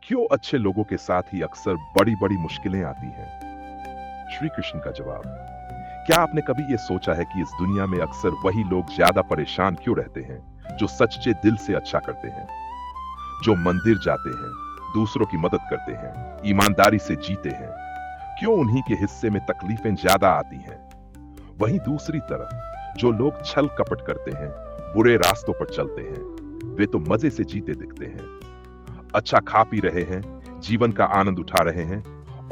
क्यों अच्छे लोगों के साथ ही अक्सर बड़ी बड़ी मुश्किलें आती हैं? श्री कृष्ण का जवाब। क्या आपने कभी ये सोचा है कि इस दुनिया में अक्सर वही लोग ज्यादा परेशान क्यों रहते हैं जो सच्चे दिल से अच्छा करते हैं, जो मंदिर जाते हैं, दूसरों की मदद करते हैं, ईमानदारी से जीते हैं? क्यों उन्हीं के हिस्से में तकलीफें ज्यादा आती हैं? वहीं दूसरी तरफ जो लोग छल कपट करते हैं, बुरे रास्तों पर चलते हैं, वे तो मजे से जीते दिखते हैं, अच्छा खा पी रहे हैं, जीवन का आनंद उठा रहे हैं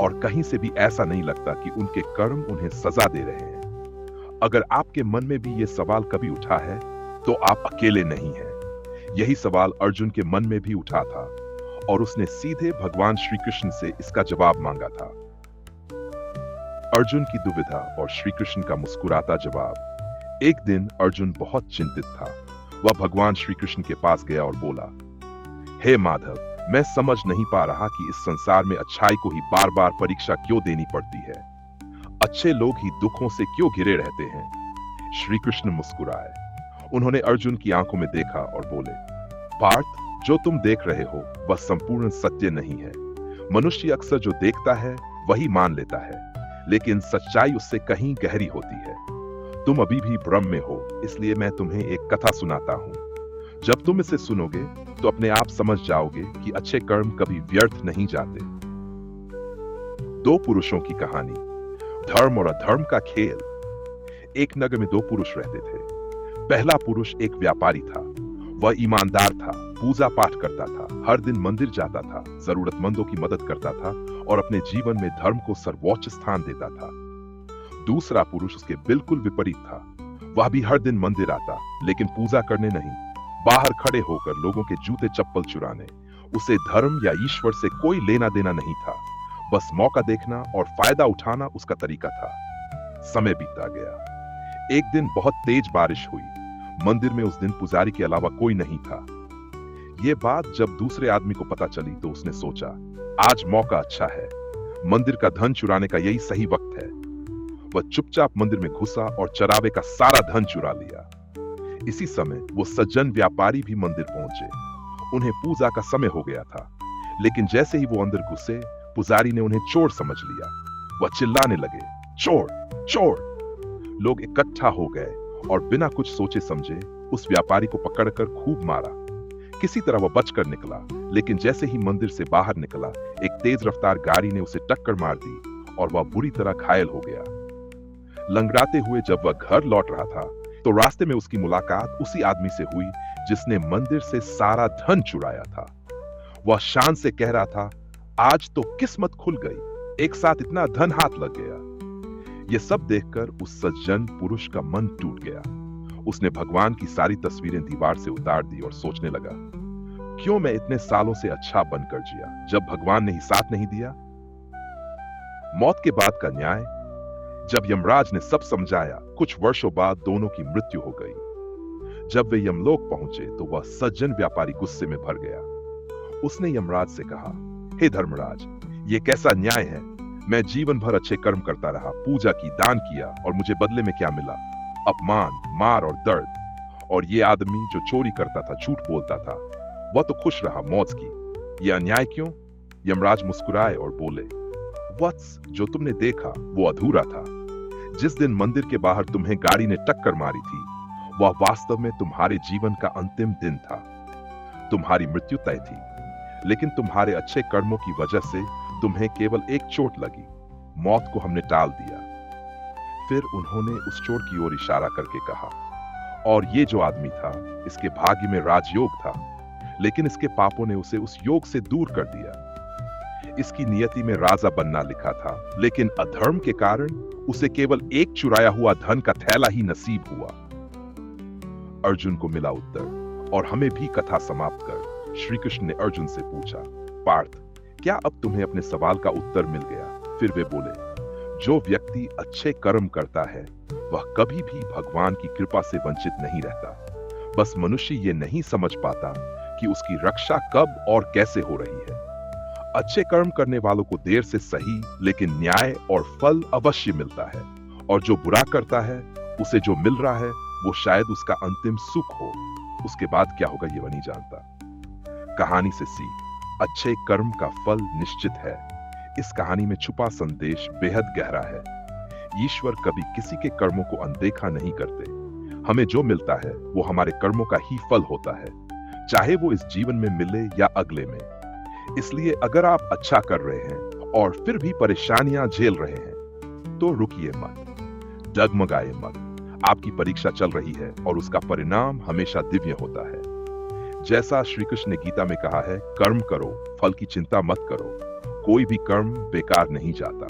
और कहीं से भी ऐसा नहीं लगता कि उनके कर्म उन्हें सजा दे रहे हैं। अगर आपके मन में भी ये सवाल कभी उठा है तो आप अकेले नहीं हैं। यही सवाल अर्जुन के मन में भी उठा था और उसने सीधे भगवान श्री कृष्ण से इसका जवाब मांगा था। अर्जुन की दुविधा और श्री कृष्ण का मुस्कुराता जवाब। एक दिन अर्जुन बहुत चिंतित था। वह भगवान श्री कृष्ण के पास गया और बोला, हे माधव, मैं समझ नहीं पा रहा कि इस संसार में अच्छाई को ही बार बार परीक्षा क्यों देनी पड़ती है। अच्छे लोग ही दुखों से क्यों घिरे रहते हैं। श्री कृष्ण मुस्कुराए। उन्होंने अर्जुन की आंखों में देखा और बोले, पार्थ, जो तुम देख रहे हो वह संपूर्ण सत्य नहीं है। मनुष्य अक्सर जो देखता है वही मान लेता है, लेकिन सच्चाई उससे कहीं गहरी होती है। तुम अभी भी भ्रम में हो, इसलिए मैं तुम्हें एक कथा सुनाता हूं। जब तुम इसे सुनोगे तो अपने आप समझ जाओगे कि अच्छे कर्म कभी व्यर्थ नहीं जाते। दो पुरुषों की कहानी। धर्म और अधर्म का खेल। एक नगर में दो पुरुष रहते थे। पहला पुरुष एक व्यापारी था। वह ईमानदार था, पूजा पाठ करता था, हर दिन मंदिर जाता था, जरूरतमंदों की मदद करता था और अपने जीवन में धर्म को सर्वोच्च स्थान देता था। दूसरा पुरुष उसके बिल्कुल विपरीत था। वह भी हर दिन मंदिर आता, लेकिन पूजा करने नहीं, बाहर खड़े होकर लोगों के जूते चप्पल चुराने। उसे धर्म या ईश्वर से कोई लेना देना नहीं था। बस मौका देखना और फायदा उठाना उसका तरीका था। समय बीतता गया। एक दिन बहुत तेज बारिश हुई। मंदिर में उस दिन पुजारी के अलावा कोई नहीं था। यह बात जब दूसरे आदमी को पता चली तो उसने सोचा, आज मौका अच्छा है, मंदिर का धन चुराने का यही सही वक्त है। वह चुपचाप मंदिर में घुसा और चरावे का सारा धन चुरा लिया। इसी समय वो सज्जन व्यापारी भी मंदिर पहुंचे। उन्हें पूजा का समय हो गया था, लेकिन जैसे ही वो अंदर घुसे, पुजारी ने उन्हें चोर समझ लिया। वह चिल्लाने लगे, चोर, चोर। लोग इकट्ठा हो गए और बिना कुछ सोचे समझे उस व्यापारी को पकड़कर खूब मारा। किसी तरह वह बचकर निकला, लेकिन जैसे ही मंदिर से बाहर निकला, एक तेज रफ्तार गाड़ी ने उसे टक्कर मार दी और वह बुरी तरह घायल हो गया। लंगड़ाते हुए जब वह घर लौट रहा था तो रास्ते में उसकी मुलाकात उसी आदमी से हुई जिसने मंदिर से सारा धन चुराया था। वह शान से कह रहा था, आज तो किस्मत खुल गई, एक साथ इतना धन हाथ लग गया। यह सब देखकर उस सज्जन पुरुष का मन टूट गया। उसने भगवान की सारी तस्वीरें दीवार से उतार दी और सोचने लगा, क्यों मैं इतने सालों से अच्छा बनकर जिया जब भगवान ने ही साथ नहीं दिया। मौत के बाद का न्याय। जब यमराज ने सब समझाया, कुछ वर्षों बाद दोनों की मृत्यु हो गई। जब वे यमलोक पहुंचे तो वह सज्जन व्यापारी गुस्से में भर गया। उसने यमराज से कहा, हे धर्मराज, ये कैसा न्याय है। मैं जीवन भर अच्छे कर्म करता रहा, पूजा की, दान किया और मुझे बदले में क्या मिला? अपमान, मार और दर्द। और ये आदमी जो चोरी करता था, झूठ बोलता था, वह तो खुश रहा, मौज की। यह अन्याय क्यों? यमराज मुस्कुराए और बोले, वत्स, जो तुमने देखा वो अधूरा था। जिस दिन मंदिर के बाहर तुम्हें गाड़ी ने टक्कर मारी थी, वह वास्तव में तुम्हारे जीवन का अंतिम दिन था। तुम्हारी मृत्यु तय थी, लेकिन तुम्हारे अच्छे कर्मों की वजह से तुम्हें केवल एक चोट लगी। मौत को हमने टाल दिया। फिर उन्होंने उस चोर की ओर इशारा करके कहा, और ये जो आदमी था, इसके भाग्य में राजयोग था, लेकिन इसके पापों ने उसे उस योग से दूर कर दिया। इसकी नियति में राजा बनना लिखा था, लेकिन अधर्म के कारण उसे केवल एक चुराया हुआ धन का थैला ही नसीब हुआ। अर्जुन को मिला उत्तर और हमें भी कथा समाप्त कर श्री कृष्ण ने अर्जुन से पूछा, पार्थ, क्या अब तुम्हें अपने सवाल का उत्तर मिल गया? फिर वे बोले, जो व्यक्ति अच्छे कर्म करता है वह कभी भी भगवान की कृपा से वंचित नहीं रहता। बस मनुष्य ये नहीं समझ पाता कि उसकी रक्षा कब और कैसे हो रही है। अच्छे कर्म करने वालों को देर से सही, लेकिन न्याय और फल अवश्य मिलता है, और जो बुरा करता है उसे जो मिल रहा है वो शायद उसका अंतिम सुख हो। उसके बाद क्या होगा ये वह नहीं जानता। कहानी से सीख। अच्छे कर्म का फल निश्चित है। इस कहानी में छुपा संदेश बेहद गहरा है। ईश्वर कभी किसी के कर्मों को अनदेखा नहीं करते। हमें जो मिलता है वो हमारे कर्मों का ही फल होता है, चाहे वो इस जीवन में मिले या अगले में। इसलिए अगर आप अच्छा कर रहे हैं और फिर भी परेशानियां झेल रहे हैं तो रुकिए मत, डगमगाए मत। आपकी परीक्षा चल रही है और उसका परिणाम हमेशा दिव्य होता है। जैसा श्री कृष्ण ने गीता में कहा है, कर्म करो, फल की चिंता मत करो। कोई भी कर्म बेकार नहीं जाता।